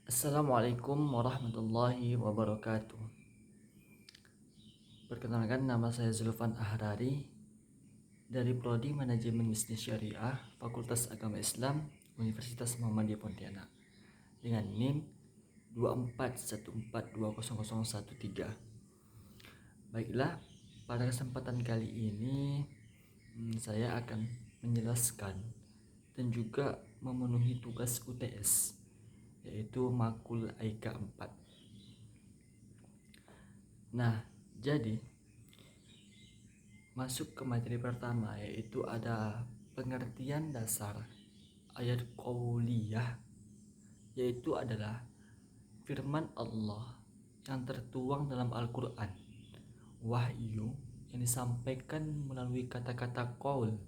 Assalamualaikum warahmatullahi wabarakatuh. Perkenalkan, nama saya Zulfan Ahrari dari Prodi Manajemen Bisnis Syariah, Fakultas Agama Islam, Universitas Muhammadiyah Pontianak, dengan NIM 2414200013. Baiklah, pada kesempatan kali ini saya akan menjelaskan dan juga memenuhi tugas UTS, yaitu Makul IK 4. Nah, jadi masuk ke materi pertama, yaitu ada pengertian dasar ayat qauliyah, yaitu adalah firman Allah yang tertuang dalam Al-Quran, wahyu yang disampaikan melalui kata-kata qaul.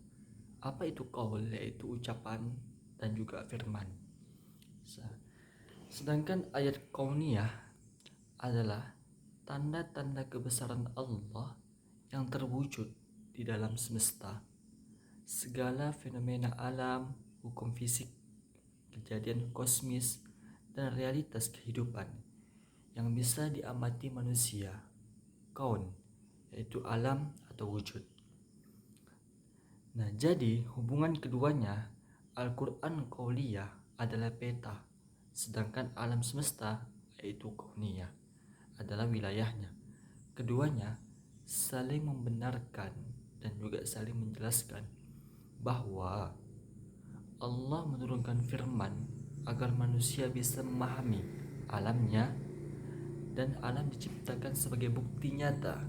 Apa itu qaul? Yaitu ucapan dan juga firman. Sedangkan ayat kauniyah adalah tanda-tanda kebesaran Allah yang terwujud di dalam semesta. Segala fenomena alam, hukum fisik, kejadian kosmis, dan realitas kehidupan yang bisa diamati manusia, kaun, yaitu alam atau wujud. Nah, jadi hubungan keduanya, Al-Quran Qauliyah adalah peta, sedangkan alam semesta, yaitu kauniyah, adalah wilayahnya. Keduanya saling membenarkan dan juga saling menjelaskan bahwa Allah menurunkan firman agar manusia bisa memahami alamnya, dan alam diciptakan sebagai bukti nyata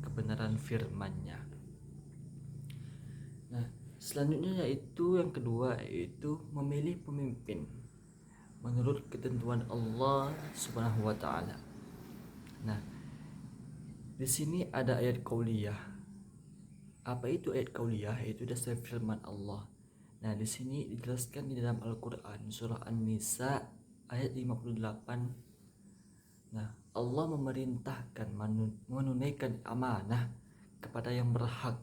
kebenaran firman-Nya. Nah, selanjutnya yaitu yang kedua, yaitu memilih pemimpin menurut ketentuan Allah Subhanahu wa taala. Nah, di sini ada ayat qauliyah. Apa itu ayat qauliyah? Yaitu dasar firman Allah. Nah, di sini dijelaskan di dalam Al-Quran surah An-Nisa ayat 58. Nah, Allah memerintahkan menunaikan amanah kepada yang berhak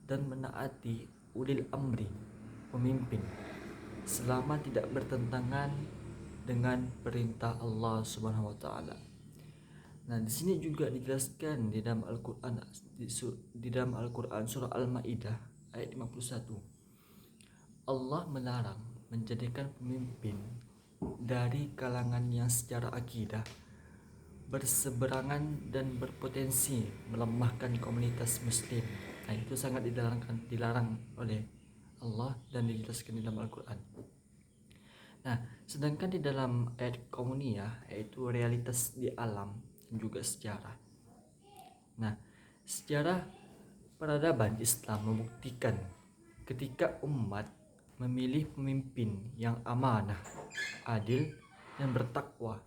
dan menaati ulil amri, pemimpin, selama tidak bertentangan dengan perintah Allah Subhanahu wa taala. Nah, di sini juga dijelaskan di dalam Al-Quran, di dalam Al-Quran surah Al-Maidah ayat 51. Allah melarang menjadikan pemimpin dari kalangan yang secara akidah berseberangan dan berpotensi melemahkan komunitas muslim. Nah, itu sangat dilarang oleh Allah dan dijelaskan di dalam Al-Quran. Nah, sedangkan di dalam ayat kauniyah, yaitu realitas di alam dan juga sejarah. Nah, sejarah peradaban Islam membuktikan ketika umat memilih pemimpin yang amanah, adil, dan bertakwa,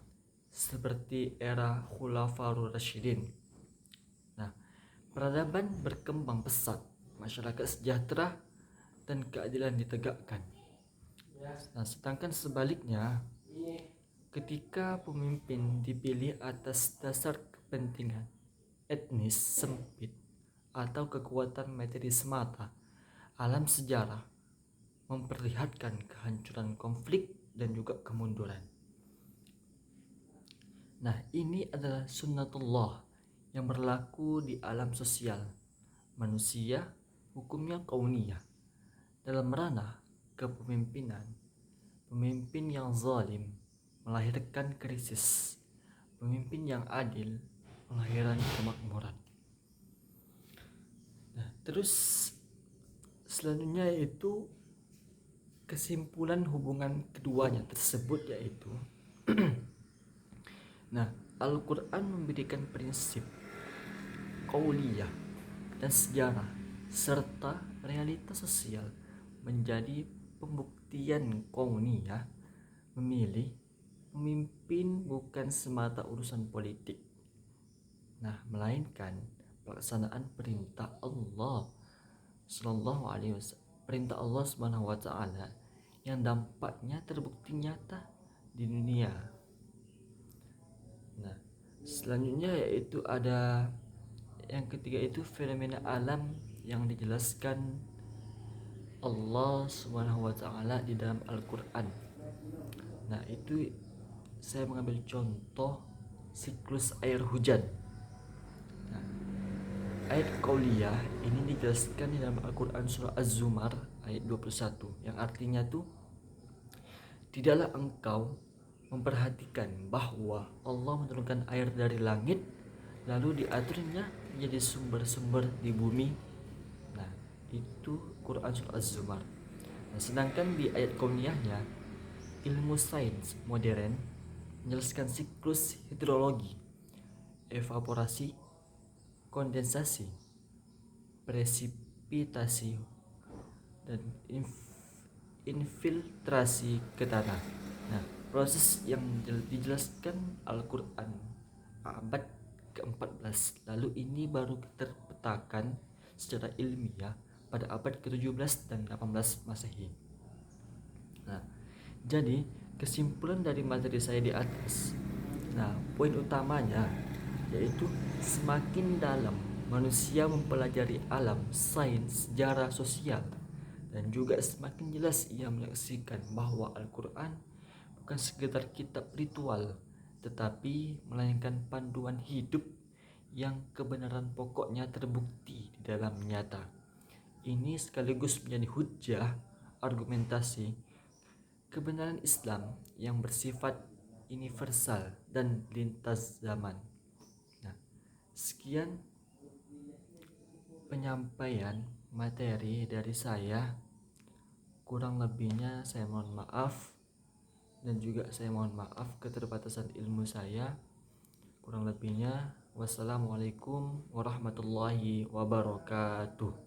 seperti era Khulafaur Rasyidin. Nah, peradaban berkembang pesat, masyarakat sejahtera, dan keadilan ditegakkan. Nah, sedangkan sebaliknya, ketika pemimpin dipilih atas dasar kepentingan etnis sempit atau kekuatan materi semata, alam sejarah memperlihatkan kehancuran, konflik, dan juga kemunduran. Nah, ini adalah sunnatullah yang berlaku di alam sosial manusia, hukumnya kauniyah. Dalam ranah kepemimpinan, pemimpin yang zalim melahirkan krisis, pemimpin yang adil melahirkan kemakmuran. Nah, terus selanjutnya yaitu kesimpulan hubungan keduanya tersebut, yaitu nah, Al-Quran memberikan prinsip qauliyah dan sejarah serta realitas sosial menjadi pembuktian kauniyah. Memilih pemimpin bukan semata urusan politik, nah, melainkan pelaksanaan perintah Allah Sallallahu Alaihi Wasallam, perintah Allah Subhanahu Wa Taala yang dampaknya terbukti nyata di dunia. Nah, selanjutnya yaitu ada yang ketiga, itu fenomena alam yang dijelaskan Allah Subhanahu wa taala di dalam Al-Qur'an. Nah, itu saya mengambil contoh siklus air hujan. Nah, ayat qauliyah ini dijelaskan di dalam Al-Quran surah Az-Zumar ayat 21 yang artinya tuh, tidaklah engkau memperhatikan bahwa Allah menurunkan air dari langit lalu diaturnya menjadi sumber-sumber di bumi. Nah, itu Quran surah Az-Zumar. Nah, sedangkan di ayat qauliyahnya, ilmu sains modern menjelaskan siklus hidrologi, evaporasi, kondensasi, presipitasi, dan infiltrasi ke tanah. Nah, proses yang dijelaskan Al-Quran abad ke-14 lalu ini baru terpetakan secara ilmiah pada abad ke-17 dan 18 Masehi. Nah, jadi kesimpulan dari materi saya di atas, nah poin utamanya yaitu semakin dalam manusia mempelajari alam, sains, sejarah sosial, dan juga semakin jelas ia menyaksikan bahwa Al-Quran bukan sekedar kitab ritual, tetapi melainkan panduan hidup yang kebenaran pokoknya terbukti di dalam nyata. Ini sekaligus menjadi hujah argumentasi kebenaran Islam yang bersifat universal dan lintas zaman. Nah, sekian penyampaian materi dari saya. Kurang lebihnya saya mohon maaf, dan juga saya mohon maaf keterbatasan ilmu saya. Kurang lebihnya, wassalamualaikum warahmatullahi wabarakatuh.